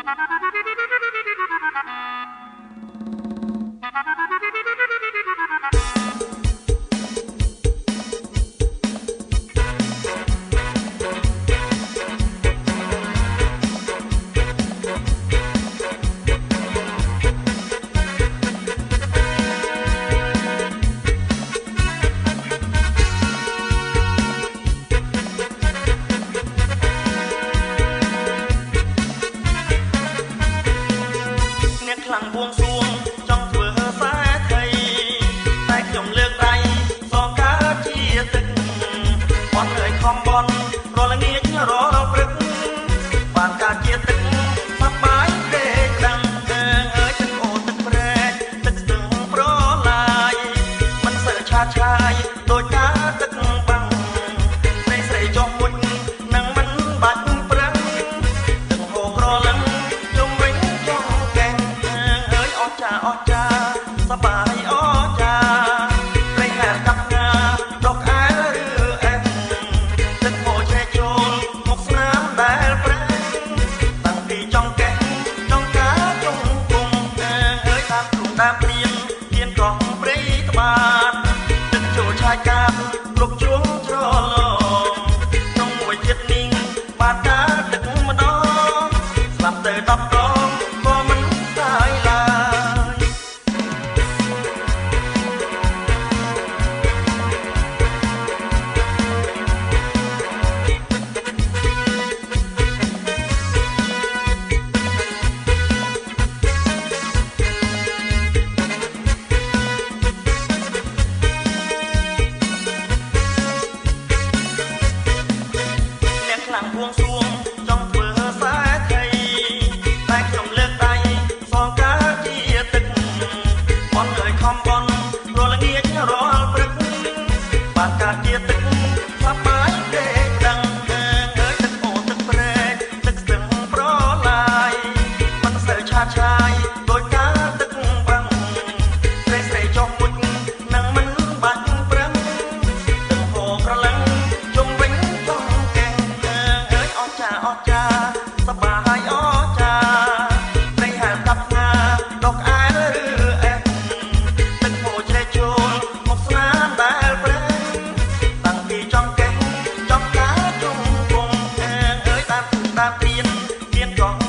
ខ្លាំងបួងសួងចង់ធ្វើសែថៃតែខ្ញុំលើកដៃសងកើតជាទឹកបន់លើខំបន់រលងាចរាល់ព្រឹកបានកើតជាទឹកសប្បាយទេដឹងអើយទឹកអូទឹកប្រែទឹកស្ទឹងប្រឡាយមិនសើឆាតឆាយដោយការទឹកបាំងស្រីស្រីចុះមុជនឹងមិនបាច់ប្រឹងទឹកហូរក្រឡឹងជុំវិញចង់កែងអស្ចារអស្ចារសប្បាយអស្ចារព្រៃហាកាប់ងាដកអែលឬអែមទឹកហូរឆេះចូលមកស្នាមដែលប្រែតាំងពីចង់កែងចង់ការជុំគុំអើយតាមគ្រូតាមព្រៀនទៀនកោះព្រៃត្បាតទឹកចូលឆាយកាបគ្រប់ជួងច្រឡំក្នុងមួយជាតិនីងបានការទឹកម្ដងស្លាប់ទៅ10ដងក៏មិនសាយឡើយខ្លាំងបួងសួងចង់ធ្វើសែថៃតែខ្ញុំលើកដៃសងកើតជាទឹកបន់លើខំបន់រលងាចរាល់ព្រឹកបានកើតជាទឹកសប្បាយទេដឹងអើយទឹកអូទឹកប្រែទឹកស្ទឹងប្រឡាយមិនសូវឆាតឆាយដោយការទឹកបាំងស្រីស្រីចុះមុជនឹងមិនបាច់ប្រឹងទឹកហូរក្រឡឹងជុំវិញចង់កែងអស្ចារអស្ចារសប្បាយអស្ចារព្រៃហាលកាប់ងាដកអែលឬអែមទឹកហូរឆេះចូលមកស្នាមដែលប្រែតាំងពីចង់កែងចង់ការជុំគុំអើយតាមព្រៀនទៀនកោះ